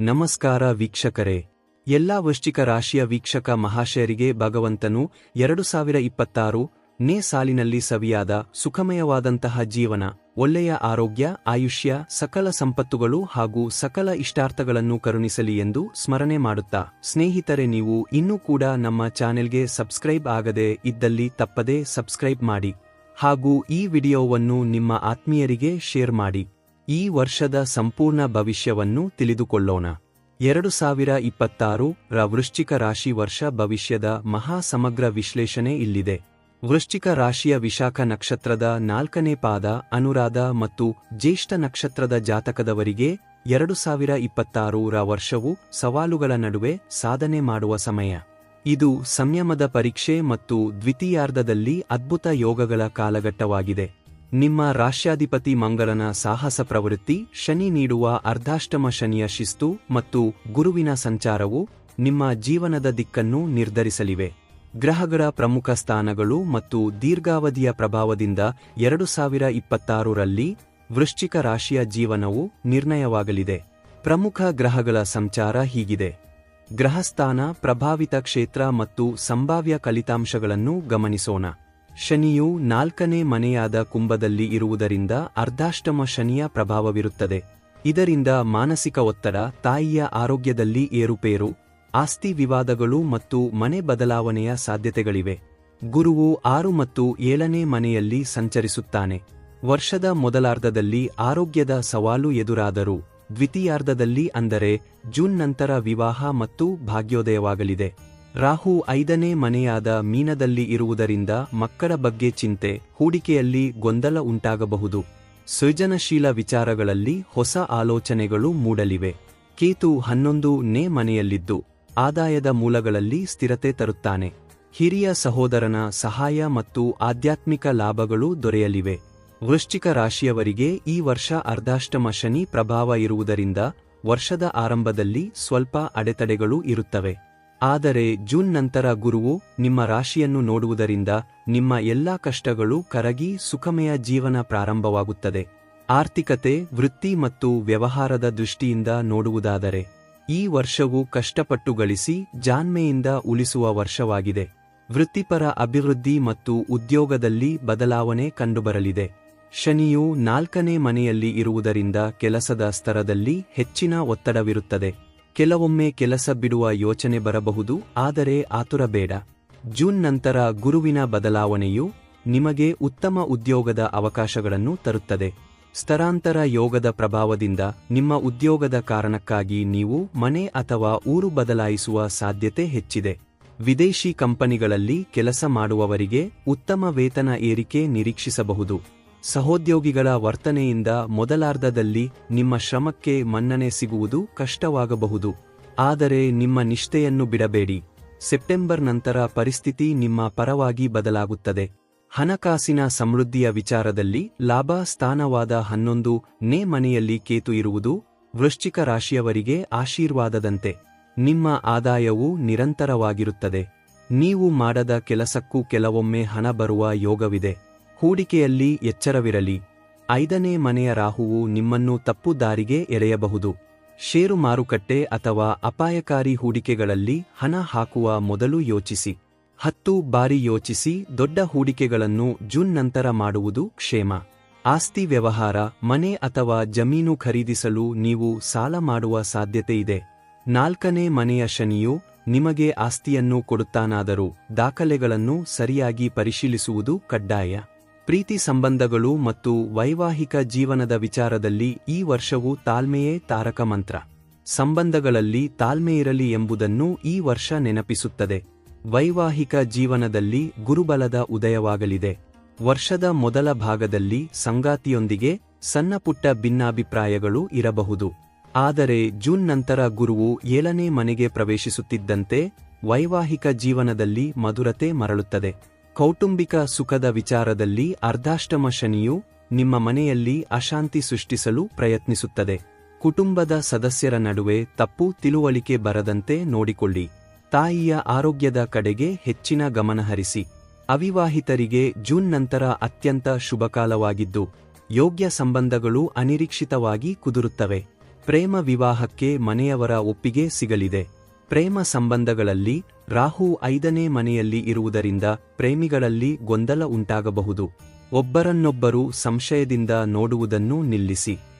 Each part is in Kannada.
ನಮಸ್ಕಾರ ವೀಕ್ಷಕರೇ. ಎಲ್ಲಾ ವೃಶ್ಚಿಕ ರಾಶಿಯ ವೀಕ್ಷಕ ಮಹಾಶಯರಿಗೆ ಭಗವಂತನು 2026 ನೇ ಸಾಲಿನಲ್ಲಿ ಸವಿಯಾದ ಸುಖಮಯವಾದಂತಹ ಜೀವನ, ಒಳ್ಳೆಯ ಆರೋಗ್ಯ, ಆಯುಷ್ಯ, ಸಕಲ ಸಂಪತ್ತುಗಳು ಹಾಗೂ ಸಕಲ ಇಷ್ಟಾರ್ಥಗಳನ್ನು ಕರುಣಿಸಲಿ ಎಂದು ಸ್ಮರಣೆ ಮಾಡುತ್ತಾ, ಸ್ನೇಹಿತರೆ, ನೀವು ಇನ್ನೂ ಕೂಡ ನಮ್ಮ ಚಾನೆಲ್ಗೆ ಸಬ್ಸ್ಕ್ರೈಬ್ ಆಗದೆ ಇದ್ದಲ್ಲಿ ತಪ್ಪದೇ ಸಬ್ಸ್ಕ್ರೈಬ್ ಮಾಡಿ ಹಾಗೂ ಈ ವಿಡಿಯೋವನ್ನು ನಿಮ್ಮ ಆತ್ಮೀಯರಿಗೆ ಶೇರ್ ಮಾಡಿ. ಈ ವರ್ಷದ ಸಂಪೂರ್ಣ ಭವಿಷ್ಯವನ್ನು ತಿಳಿದುಕೊಳ್ಳೋಣ. 2026 ರ ವೃಶ್ಚಿಕ ರಾಶಿ ವರ್ಷ ಭವಿಷ್ಯದ ಮಹಾ ಸಮಗ್ರ ವಿಶ್ಲೇಷಣೆ ಇಲ್ಲಿದೆ. ವೃಶ್ಚಿಕ ರಾಶಿಯ ವಿಶಾಖ ನಕ್ಷತ್ರದ 4ನೇ ಪಾದ, ಅನುರಾಧ ಮತ್ತು ಜ್ಯೇಷ್ಠ ನಕ್ಷತ್ರದ ಜಾತಕದವರಿಗೆ 2026 ರ ವರ್ಷವು ಸವಾಲುಗಳ ನಡುವೆ ಸಾಧನೆ ಮಾಡುವ ಸಮಯ. ಇದು ಸಂಯಮದ ಪರೀಕ್ಷೆ ಮತ್ತು ದ್ವಿತೀಯಾರ್ಧದಲ್ಲಿ ಅದ್ಭುತ ಯೋಗಗಳ ಕಾಲಘಟ್ಟವಾಗಿದೆ. ನಿಮ್ಮ ರಾಶ್ಯಾಧಿಪತಿ ಮಂಗಳನ ಸಾಹಸ ಪ್ರವೃತ್ತಿ, ಶನಿ ನೀಡುವ ಅರ್ಧಾಷ್ಟಮ ಶನಿಯ ಶಿಸ್ತು ಮತ್ತು ಗುರುವಿನ ಸಂಚಾರವು ನಿಮ್ಮ ಜೀವನದ ದಿಕ್ಕನ್ನು ನಿರ್ಧರಿಸಲಿವೆ. ಗ್ರಹಗಳ ಪ್ರಮುಖ ಸ್ಥಾನಗಳು ಮತ್ತು ದೀರ್ಘಾವಧಿಯ ಪ್ರಭಾವದಿಂದ 2026 ರಲ್ಲಿ ವೃಶ್ಚಿಕ ರಾಶಿಯ ಜೀವನವು ನಿರ್ಣಯವಾಗಲಿದೆ. ಪ್ರಮುಖ ಗ್ರಹಗಳ ಸಂಚಾರ ಹೀಗಿದೆ. ಗ್ರಹಸ್ಥಾನ, ಪ್ರಭಾವಿತ ಕ್ಷೇತ್ರ ಮತ್ತು ಸಂಭಾವ್ಯ ಫಲಿತಾಂಶಗಳನ್ನು ಗಮನಿಸೋಣ. ಶನಿಯು 4ನೇ ಮನೆಯಾದ ಕುಂಭದಲ್ಲಿ ಇರುವುದರಿಂದ ಅರ್ಧಾಷ್ಟಮ ಶನಿಯ ಪ್ರಭಾವವಿರುತ್ತದೆ. ಇದರಿಂದ ಮಾನಸಿಕ ಒತ್ತಡ, ತಾಯಿಯ ಆರೋಗ್ಯದಲ್ಲಿ ಏರುಪೇರು, ಆಸ್ತಿ ವಿವಾದಗಳು ಮತ್ತು ಮನೆ ಬದಲಾವಣೆಯ ಸಾಧ್ಯತೆಗಳಿವೆ. ಗುರುವು 6 ಮತ್ತು 7ನೇ ಮನೆಯಲ್ಲಿ ಸಂಚರಿಸುತ್ತಾನೆ. ವರ್ಷದ ಮೊದಲಾರ್ಧದಲ್ಲಿ ಆರೋಗ್ಯದ ಸವಾಲು ಎದುರಾದರೂ ದ್ವಿತೀಯಾರ್ಧದಲ್ಲಿ, ಅಂದರೆ ಜೂನ್ ನಂತರ ವಿವಾಹ ಮತ್ತು ಭಾಗ್ಯೋದಯವಾಗಲಿದೆ. ರಾಹು 5ನೇ ಮನೆಯಾದ ಮೀನದಲ್ಲಿ ಇರುವುದರಿಂದ ಮಕ್ಕಳ ಬಗ್ಗೆ ಚಿಂತೆ, ಹೂಡಿಕೆಯಲ್ಲಿ ಗೊಂದಲ ಉಂಟಾಗಬಹುದು. ಸೃಜನಶೀಲ ವಿಚಾರಗಳಲ್ಲಿ ಹೊಸ ಆಲೋಚನೆಗಳು ಮೂಡಲಿವೆ. ಕೇತು 11ನೇ ಮನೆಯಲ್ಲಿದ್ದು ಆದಾಯದ ಮೂಲಗಳಲ್ಲಿ ಸ್ಥಿರತೆ ತರುತ್ತಾನೆ. ಹಿರಿಯ ಸಹೋದರನ ಸಹಾಯ ಮತ್ತು ಆಧ್ಯಾತ್ಮಿಕ ಲಾಭಗಳು ದೊರೆಯಲಿವೆ. ವೃಶ್ಚಿಕ ರಾಶಿಯವರಿಗೆ ಈ ವರ್ಷ ಅರ್ಧಾಷ್ಟಮ ಶನಿ ಪ್ರಭಾವ ಇರುವುದರಿಂದ ವರ್ಷದ ಆರಂಭದಲ್ಲಿ ಸ್ವಲ್ಪ ಅಡೆತಡೆಗಳು ಇರುತ್ತವೆ. ಆದರೆ ಜೂನ್ ನಂತರ ಗುರುವು ನಿಮ್ಮ ರಾಶಿಯನ್ನು ನೋಡುವುದರಿಂದ ನಿಮ್ಮ ಎಲ್ಲಾ ಕಷ್ಟಗಳು ಕರಗಿ ಸುಖಮಯ ಜೀವನ ಪ್ರಾರಂಭವಾಗುತ್ತದೆ. ಆರ್ಥಿಕತೆ, ವೃತ್ತಿ ಮತ್ತು ವ್ಯವಹಾರದ ದೃಷ್ಟಿಯಿಂದ ನೋಡುವುದಾದರೆ ಈ ವರ್ಷವು ಕಷ್ಟಪಟ್ಟು ಗಳಿಸಿ ಜಾಣ್ಮೆಯಿಂದ ಉಳಿಸುವ ವರ್ಷವಾಗಿದೆ. ವೃತ್ತಿಪರ ಅಭಿವೃದ್ಧಿ ಮತ್ತು ಉದ್ಯೋಗದಲ್ಲಿ ಬದಲಾವಣೆ ಕಂಡುಬರಲಿದೆ. ಶನಿಯು 4ನೇ ಮನೆಯಲ್ಲಿ ಇರುವುದರಿಂದ ಕೆಲಸದ ಸ್ತರದಲ್ಲಿ ಹೆಚ್ಚಿನ ಒತ್ತಡವಿರುತ್ತದೆ. ಕೆಲವೊಮ್ಮೆ ಕೆಲಸ ಬಿಡುವ ಯೋಚನೆ ಬರಬಹುದು, ಆದರೆ ಆತುರ ಬೇಡ. ಜೂನ್ ನಂತರ ಗುರುವಿನ ಬದಲಾವಣೆಯು ನಿಮಗೆ ಉತ್ತಮ ಉದ್ಯೋಗದ ಅವಕಾಶಗಳನ್ನು ತರುತ್ತದೆ. ಸ್ಥಳಾಂತರ ಯೋಗದ ಪ್ರಭಾವದಿಂದ ನಿಮ್ಮ ಉದ್ಯೋಗದ ಕಾರಣಕ್ಕಾಗಿ ನೀವು ಮನೆ ಅಥವಾ ಊರು ಬದಲಾಯಿಸುವ ಸಾಧ್ಯತೆ ಹೆಚ್ಚಿದೆ. ವಿದೇಶಿ ಕಂಪನಿಗಳಲ್ಲಿ ಕೆಲಸ ಮಾಡುವವರಿಗೆ ಉತ್ತಮ ವೇತನ ಏರಿಕೆ ನಿರೀಕ್ಷಿಸಬಹುದು. ಸಹೋದ್ಯೋಗಿಗಳ ವರ್ತನೆಯಿಂದ ಮೊದಲಾರ್ಧದಲ್ಲಿ ನಿಮ್ಮ ಶ್ರಮಕ್ಕೆ ಮನ್ನಣೆ ಸಿಗುವುದು ಕಷ್ಟವಾಗಬಹುದು. ಆದರೆ ನಿಮ್ಮ ನಿಷ್ಠೆಯನ್ನು ಬಿಡಬೇಡಿ. ಸೆಪ್ಟೆಂಬರ್ ನಂತರ ಪರಿಸ್ಥಿತಿ ನಿಮ್ಮ ಪರವಾಗಿ ಬದಲಾಗುತ್ತದೆ. ಹಣಕಾಸಿನ ಸಮೃದ್ಧಿಯ ವಿಚಾರದಲ್ಲಿ ಲಾಭ ಸ್ಥಾನವಾದ 11ನೇ ಮನೆಯಲ್ಲಿ ಕೇತು ಇರುವುದು ವೃಶ್ಚಿಕ ರಾಶಿಯವರಿಗೆ ಆಶೀರ್ವಾದದಂತೆ. ನಿಮ್ಮ ಆದಾಯವು ನಿರಂತರವಾಗಿರುತ್ತದೆ. ನೀವು ಮಾಡದ ಕೆಲಸಕ್ಕೂ ಕೆಲವೊಮ್ಮೆ ಹಣ ಬರುವ ಯೋಗವಿದೆ. ಹೂಡಿಕೆಯಲ್ಲಿ ಎಚ್ಚರವಿರಲಿ. 5ನೇ ಮನೆಯ ರಾಹುವು ನಿಮ್ಮನ್ನು ತಪ್ಪು ದಾರಿಗೆ ಎಳೆಯಬಹುದು. ಷೇರು ಮಾರುಕಟ್ಟೆ ಅಥವಾ ಅಪಾಯಕಾರಿ ಹೂಡಿಕೆಗಳಲ್ಲಿ ಹಣ ಹಾಕುವ ಮೊದಲು ಯೋಚಿಸಿ. 10 ಬಾರಿ ಯೋಚಿಸಿ. ದೊಡ್ಡ ಹೂಡಿಕೆಗಳನ್ನು ಜೂನ್ ನಂತರ ಮಾಡುವುದು ಕ್ಷೇಮ. ಆಸ್ತಿ ವ್ಯವಹಾರ, ಮನೆ ಅಥವಾ ಜಮೀನು ಖರೀದಿಸಲು ನೀವು ಸಾಲ ಮಾಡುವ ಸಾಧ್ಯತೆಯಿದೆ. 4ನೇ ಮನೆಯ ಶನಿಯು ನಿಮಗೆ ಆಸ್ತಿಯನ್ನು ಕೊಡುತ್ತಾನಾದರೂ ದಾಖಲೆಗಳನ್ನು ಸರಿಯಾಗಿ ಪರಿಶೀಲಿಸುವುದು ಕಡ್ಡಾಯ. ಪ್ರೀತಿ ಸಂಬಂಧಗಳು ಮತ್ತು ವೈವಾಹಿಕ ಜೀವನದ ವಿಚಾರದಲ್ಲಿ ಈ ವರ್ಷವು ತಾಳ್ಮೆಯೇ ತಾರಕ ಮಂತ್ರ. ಸಂಬಂಧಗಳಲ್ಲಿ ತಾಳ್ಮೆಯಿರಲಿ ಎಂಬುದನ್ನು ಈ ವರ್ಷ ನೆನಪಿಸುತ್ತದೆ. ವೈವಾಹಿಕ ಜೀವನದಲ್ಲಿ ಗುರುಬಲದ ಉದಯವಾಗಲಿದೆ. ವರ್ಷದ ಮೊದಲ ಭಾಗದಲ್ಲಿ ಸಂಗಾತಿಯೊಂದಿಗೆ ಸಣ್ಣಪುಟ್ಟ ಭಿನ್ನಾಭಿಪ್ರಾಯಗಳು ಇರಬಹುದು. ಆದರೆ ಜೂನ್ ನಂತರ ಗುರುವು 7ನೇ ಮನೆಗೆ ಪ್ರವೇಶಿಸುತ್ತಿದ್ದಂತೆ ವೈವಾಹಿಕ ಜೀವನದಲ್ಲಿ ಮಧುರತೆ ಮರಳುತ್ತದೆ. ಕೌಟುಂಬಿಕ ಸುಖದ ವಿಚಾರದಲ್ಲಿ ಅರ್ಧಾಷ್ಟಮ ಶನಿಯು ನಿಮ್ಮ ಮನೆಯಲ್ಲಿ ಅಶಾಂತಿ ಸೃಷ್ಟಿಸಲು ಪ್ರಯತ್ನಿಸುತ್ತದೆ. ಕುಟುಂಬದ ಸದಸ್ಯರ ನಡುವೆ ತಪ್ಪು ತಿಳುವಳಿಕೆ ಬರದಂತೆ ನೋಡಿಕೊಳ್ಳಿ. ತಾಯಿಯ ಆರೋಗ್ಯದ ಕಡೆಗೆ ಹೆಚ್ಚಿನ ಗಮನಹರಿಸಿ. ಅವಿವಾಹಿತರಿಗೆ ಜೂನ್ ನಂತರ ಅತ್ಯಂತ ಶುಭಕಾಲವಾಗಿದ್ದು ಯೋಗ್ಯ ಸಂಬಂಧಗಳು ಅನಿರೀಕ್ಷಿತವಾಗಿ ಕುದುರುತ್ತವೆ. ಪ್ರೇಮ ವಿವಾಹಕ್ಕೆ ಮನೆಯವರ ಒಪ್ಪಿಗೆ ಸಿಗಲಿದೆ. ಪ್ರೇಮ ಸಂಬಂಧಗಳಲ್ಲಿ ರಾಹು 5ನೇ ಮನೆಯಲ್ಲಿ ಇರುವುದರಿಂದ ಪ್ರೇಮಿಗಳಲ್ಲಿ ಗೊಂದಲ ಉಂಟಾಗಬಹುದು. ಒಬ್ಬರನ್ನೊಬ್ಬರು ಸಂಶಯದಿಂದ ನೋಡುವುದನ್ನು ನಿಲ್ಲಿಸಿ.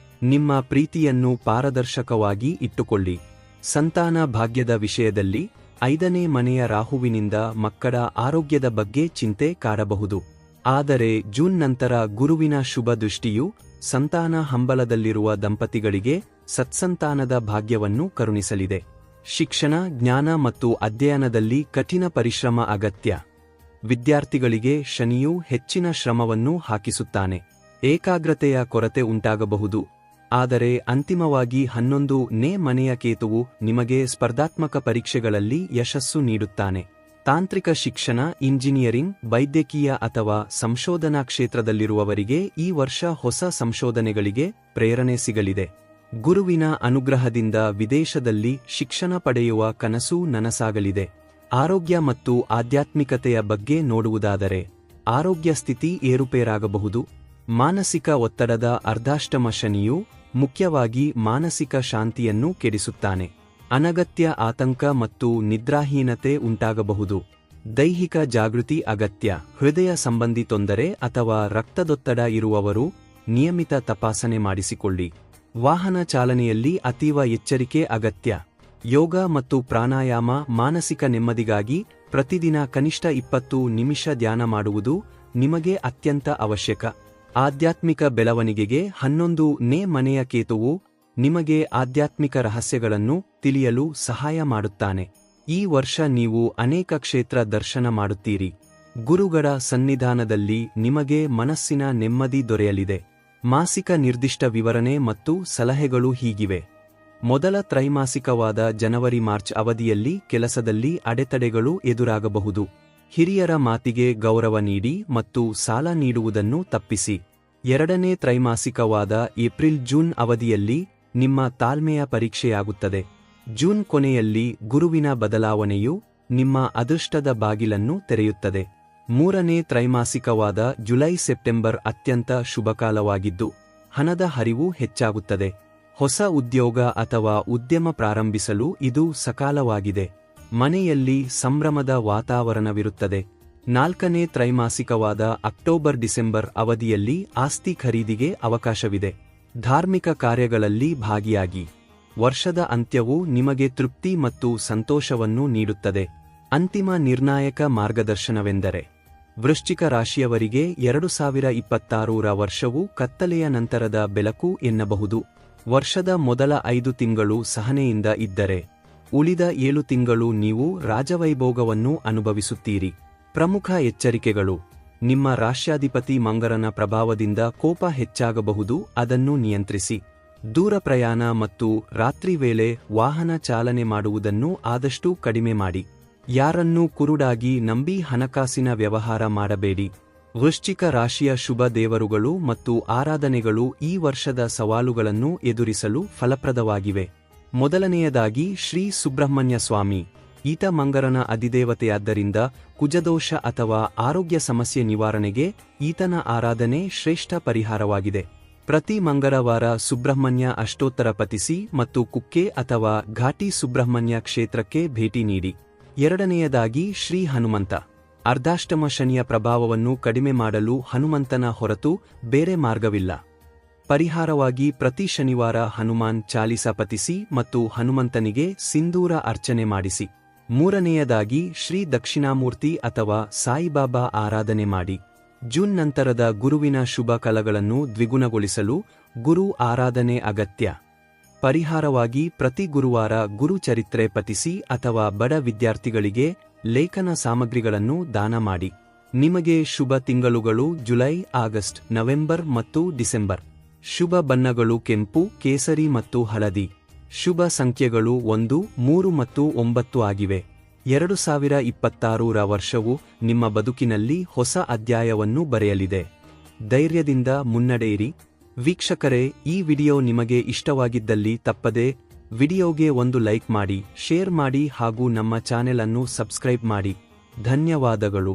ನಿಮ್ಮ ಪ್ರೀತಿಯನ್ನು ಪಾರದರ್ಶಕವಾಗಿ ಇಟ್ಟುಕೊಳ್ಳಿ. ಸಂತಾನ ಭಾಗ್ಯದ ವಿಷಯದಲ್ಲಿ 5ನೇ ಮನೆಯ ರಾಹುವಿನಿಂದ ಮಕ್ಕಳ ಆರೋಗ್ಯದ ಬಗ್ಗೆ ಚಿಂತೆ ಕಾಡಬಹುದು. ಆದರೆ ಜೂನ್ ನಂತರ ಗುರುವಿನ ಶುಭ ದೃಷ್ಟಿಯು ಸಂತಾನ ಹಂಬಲದಲ್ಲಿರುವ ದಂಪತಿಗಳಿಗೆ ಸತ್ಸಂತಾನದ ಭಾಗ್ಯವನ್ನು ಕರುಣಿಸಲಿದೆ. ಶಿಕ್ಷಣ, ಜ್ಞಾನ ಮತ್ತು ಅಧ್ಯಯನದಲ್ಲಿ ಕಠಿಣ ಪರಿಶ್ರಮ ಅಗತ್ಯ. ವಿದ್ಯಾರ್ಥಿಗಳಿಗೆ ಶನಿಯು ಹೆಚ್ಚಿನ ಶ್ರಮವನ್ನು ಹಾಕಿಸುತ್ತಾನೆ. ಏಕಾಗ್ರತೆಯ ಕೊರತೆ ಉಂಟಾಗಬಹುದು. ಆದರೆ ಅಂತಿಮವಾಗಿ 11ನೇ ಮನೆಯ ಕೇತುವು ನಿಮಗೆ ಸ್ಪರ್ಧಾತ್ಮಕ ಪರೀಕ್ಷೆಗಳಲ್ಲಿ ಯಶಸ್ಸು ನೀಡುತ್ತಾನೆ. ತಾಂತ್ರಿಕ ಶಿಕ್ಷಣ, ಇಂಜಿನಿಯರಿಂಗ್, ವೈದ್ಯಕೀಯ ಅಥವಾ ಸಂಶೋಧನಾ ಕ್ಷೇತ್ರದಲ್ಲಿರುವವರಿಗೆ ಈ ವರ್ಷ ಹೊಸ ಸಂಶೋಧನೆಗಳಿಗೆ ಪ್ರೇರಣೆ ಸಿಗಲಿದೆ. ಗುರುವಿನ ಅನುಗ್ರಹದಿಂದ ವಿದೇಶದಲ್ಲಿ ಶಿಕ್ಷಣ ಪಡೆಯುವ ಕನಸು ನನಸಾಗಲಿದೆ. ಆರೋಗ್ಯ ಮತ್ತು ಆಧ್ಯಾತ್ಮಿಕತೆಯ ಬಗ್ಗೆ ನೋಡುವುದಾದರೆ ಆರೋಗ್ಯ ಸ್ಥಿತಿ ಏರುಪೇರಾಗಬಹುದು. ಮಾನಸಿಕ ಒತ್ತಡದ ಅರ್ಧಾಷ್ಟಮ ಶನಿಯು ಮುಖ್ಯವಾಗಿ ಮಾನಸಿಕ ಶಾಂತಿಯನ್ನು ಕೆಡಿಸುತ್ತಾನೆ. ಅನಗತ್ಯ ಆತಂಕ ಮತ್ತು ನಿದ್ರಾಹೀನತೆ ಉಂಟಾಗಬಹುದು. ದೈಹಿಕ ಜಾಗೃತಿ ಅಗತ್ಯ. ಹೃದಯ ಸಂಬಂಧಿ ತೊಂದರೆ ಅಥವಾ ರಕ್ತದೊತ್ತಡ ಇರುವವರು ನಿಯಮಿತ ತಪಾಸಣೆ ಮಾಡಿಸಿಕೊಳ್ಳಿ. ವಾಹನ ಚಾಲನೆಯಲ್ಲಿ ಅತೀವ ಎಚ್ಚರಿಕೆ ಅಗತ್ಯ. ಯೋಗ ಮತ್ತು ಪ್ರಾಣಾಯಾಮ ಮಾನಸಿಕ ನೆಮ್ಮದಿಗಾಗಿ ಪ್ರತಿದಿನ ಕನಿಷ್ಠ 20 ನಿಮಿಷ ಧ್ಯಾನ ಮಾಡುವುದು ನಿಮಗೆ ಅತ್ಯಂತ ಅವಶ್ಯಕ. ಆಧ್ಯಾತ್ಮಿಕ ಬೆಳವಣಿಗೆಗೆ 11ನೇ ಮನೆಯ ಕೇತುವು ನಿಮಗೆ ಆಧ್ಯಾತ್ಮಿಕ ರಹಸ್ಯಗಳನ್ನು ತಿಳಿಯಲು ಸಹಾಯ ಮಾಡುತ್ತಾನೆ. ಈ ವರ್ಷ ನೀವು ಅನೇಕ ಕ್ಷೇತ್ರ ದರ್ಶನ ಮಾಡುತ್ತೀರಿ. ಗುರುಗಳ ಸನ್ನಿಧಾನದಲ್ಲಿ ನಿಮಗೆ ಮನಸ್ಸಿನ ನೆಮ್ಮದಿ ದೊರೆಯಲಿದೆ. ಮಾಸಿಕ ನಿರ್ದಿಷ್ಟ ವಿವರಣೆ ಮತ್ತು ಸಲಹೆಗಳು ಹೀಗಿವೆ. ಮೊದಲ ತ್ರೈಮಾಸಿಕವಾದ ಜನವರಿ-ಮಾರ್ಚ್ ಅವಧಿಯಲ್ಲಿ ಕೆಲಸದಲ್ಲಿ ಅಡೆತಡೆಗಳು ಎದುರಾಗಬಹುದು. ಹಿರಿಯರ ಮಾತಿಗೆ ಗೌರವ ನೀಡಿ ಮತ್ತು ಸಾಲ ನೀಡುವುದನ್ನು ತಪ್ಪಿಸಿ. 2ನೇ ತ್ರೈಮಾಸಿಕವಾದ ಏಪ್ರಿಲ್-ಜೂನ್ ಅವಧಿಯಲ್ಲಿ ನಿಮ್ಮ ತಾಳ್ಮೆಯ ಪರೀಕ್ಷೆಯಾಗುತ್ತದೆ. ಜೂನ್ ಕೊನೆಯಲ್ಲಿ ಗುರುವಿನ ಬದಲಾವಣೆಯು ನಿಮ್ಮ ಅದೃಷ್ಟದ ಬಾಗಿಲನ್ನು ತೆರೆಯುತ್ತದೆ. 3ನೇ ತ್ರೈಮಾಸಿಕವಾದ ಜುಲೈ-ಸೆಪ್ಟೆಂಬರ್ ಅತ್ಯಂತ ಶುಭಕಾಲವಾಗಿದ್ದು ಹಣದ ಹರಿವು ಹೆಚ್ಚಾಗುತ್ತದೆ. ಹೊಸ ಉದ್ಯೋಗ ಅಥವಾ ಉದ್ಯಮ ಪ್ರಾರಂಭಿಸಲು ಇದು ಸಕಾಲವಾಗಿದೆ. ಮನೆಯಲ್ಲಿ ಸಂಭ್ರಮದ ವಾತಾವರಣವಿರುತ್ತದೆ. 4ನೇ ತ್ರೈಮಾಸಿಕವಾದ ಅಕ್ಟೋಬರ್-ಡಿಸೆಂಬರ್ ಅವಧಿಯಲ್ಲಿ ಆಸ್ತಿ ಖರೀದಿಗೆ ಅವಕಾಶವಿದೆ. ಧಾರ್ಮಿಕ ಕಾರ್ಯಗಳಲ್ಲಿ ಭಾಗಿಯಾಗಿ. ವರ್ಷದ ಅಂತ್ಯವು ನಿಮಗೆ ತೃಪ್ತಿ ಮತ್ತು ಸಂತೋಷವನ್ನು ನೀಡುತ್ತದೆ. ಅಂತಿಮ ನಿರ್ಣಾಯಕ ಮಾರ್ಗದರ್ಶನವೆಂದರೆ ವೃಶ್ಚಿಕ ರಾಶಿಯವರಿಗೆ 2026ರ ವರ್ಷವು ಕತ್ತಲೆಯ ನಂತರದ ಬೆಳಕು ಎನ್ನಬಹುದು. ವರ್ಷದ ಮೊದಲ 5 ತಿಂಗಳು ಸಹನೆಯಿಂದ ಇದ್ದರೆ ಉಳಿದ 7 ತಿಂಗಳು ನೀವು ರಾಜವೈಭೋಗವನ್ನು ಅನುಭವಿಸುತ್ತೀರಿ. ಪ್ರಮುಖ ಎಚ್ಚರಿಕೆಗಳು. ನಿಮ್ಮ ರಾಶ್ಯಾಧಿಪತಿ ಮಂಗರನ ಪ್ರಭಾವದಿಂದ ಕೋಪ ಹೆಚ್ಚಾಗಬಹುದು, ಅದನ್ನು ನಿಯಂತ್ರಿಸಿ. ದೂರ ಪ್ರಯಾಣ ಮತ್ತು ರಾತ್ರಿ ವೇಳೆ ವಾಹನ ಚಾಲನೆ ಮಾಡುವುದನ್ನು ಆದಷ್ಟು ಕಡಿಮೆ ಮಾಡಿ. ಯಾರನ್ನೂ ಕುರುಡಾಗಿ ನಂಬಿ ಹಣಕಾಸಿನ ವ್ಯವಹಾರ ಮಾಡಬೇಡಿ. ವೃಶ್ಚಿಕ ರಾಶಿಯ ಶುಭ ದೇವರುಗಳು ಮತ್ತು ಆರಾಧನೆಗಳು ಈ ವರ್ಷದ ಸವಾಲುಗಳನ್ನು ಎದುರಿಸಲು ಫಲಪ್ರದವಾಗಿವೆ. ಮೊದಲನೆಯದಾಗಿ ಶ್ರೀ ಸುಬ್ರಹ್ಮಣ್ಯ ಸ್ವಾಮಿ. ಈತ ಮಂಗರನ ಅಧಿದೇವತೆಯಾದ್ದರಿಂದ ಕುಜದೋಷ ಅಥವಾ ಆರೋಗ್ಯ ಸಮಸ್ಯೆ ನಿವಾರಣೆಗೆ ಈತನ ಆರಾಧನೆ ಶ್ರೇಷ್ಠ ಪರಿಹಾರವಾಗಿದೆ. ಪ್ರತಿ ಮಂಗಳವಾರ ಸುಬ್ರಹ್ಮಣ್ಯ ಅಷ್ಟೋತ್ತರ ಪಠಿಸಿ ಮತ್ತು ಕುಕ್ಕೆ ಅಥವಾ ಘಾಟಿ ಸುಬ್ರಹ್ಮಣ್ಯ ಕ್ಷೇತ್ರಕ್ಕೆ ಭೇಟಿ ನೀಡಿ. 2ನೇಯದಾಗಿ ಶ್ರೀ ಹನುಮಂತ. ಅರ್ಧಾಷ್ಟಮ ಶನಿಯ ಪ್ರಭಾವವನ್ನು ಕಡಿಮೆ ಮಾಡಲು ಹನುಮಂತನ ಹೊರತು ಬೇರೆ ಮಾರ್ಗವಿಲ್ಲ. ಪರಿಹಾರವಾಗಿ ಪ್ರತಿ ಶನಿವಾರ ಹನುಮಾನ್ ಚಾಲಿಸ ಪಠಿಸಿ ಮತ್ತು ಹನುಮಂತನಿಗೆ ಸಿಂಧೂರ ಅರ್ಚನೆ ಮಾಡಿಸಿ. 3ನೇಯದಾಗಿ ಶ್ರೀ ದಕ್ಷಿಣಾಮೂರ್ತಿ ಅಥವಾ ಸಾಯಿಬಾಬಾ ಆರಾಧನೆ ಮಾಡಿ. ಜೂನ್ ನಂತರದ ಗುರುವಿನ ಶುಭ ಫಲಗಳನ್ನು ದ್ವಿಗುಣಗೊಳಿಸಲು ಗುರು ಆರಾಧನೆ ಅಗತ್ಯ. ಪರಿಹಾರವಾಗಿ ಪ್ರತಿ ಗುರುವಾರ ಗುರು ಚರಿತ್ರೆ ಪಠಿಸಿ ಅಥವಾ ಬಡ ವಿದ್ಯಾರ್ಥಿಗಳಿಗೆ ಲೇಖನ ಸಾಮಗ್ರಿಗಳನ್ನು ದಾನ ಮಾಡಿ. ನಿಮಗೆ ಶುಭ ತಿಂಗಳುಗಳು ಜುಲೈ, ಆಗಸ್ಟ್, ನವೆಂಬರ್ ಮತ್ತು ಡಿಸೆಂಬರ್. ಶುಭ ಬಣ್ಣಗಳು ಕೆಂಪು, ಕೇಸರಿ ಮತ್ತು ಹಳದಿ. ಶುಭ ಸಂಖ್ಯೆಗಳು 1, 3 ಮತ್ತು 9 ಆಗಿವೆ. 2026ರ ವರ್ಷವು ನಿಮ್ಮ ಬದುಕಿನಲ್ಲಿ ಹೊಸ ಅಧ್ಯಾಯವನ್ನು ಬರೆಯಲಿದೆ. ಧೈರ್ಯದಿಂದ ಮುನ್ನಡೆಯಿರಿ. ವೀಕ್ಷಕರೇ, ಈ ವಿಡಿಯೋ ನಿಮಗೆ ಇಷ್ಟವಾಗಿದ್ದಲ್ಲಿ ತಪ್ಪದೆ ವಿಡಿಯೋಗೆ ಒಂದು ಲೈಕ್ ಮಾಡಿ, ಶೇರ್ ಮಾಡಿ ಹಾಗೂ ನಮ್ಮ ಚಾನೆಲ್ ಅನ್ನು ಸಬ್ಸ್ಕ್ರೈಬ್ ಮಾಡಿ. ಧನ್ಯವಾದಗಳು.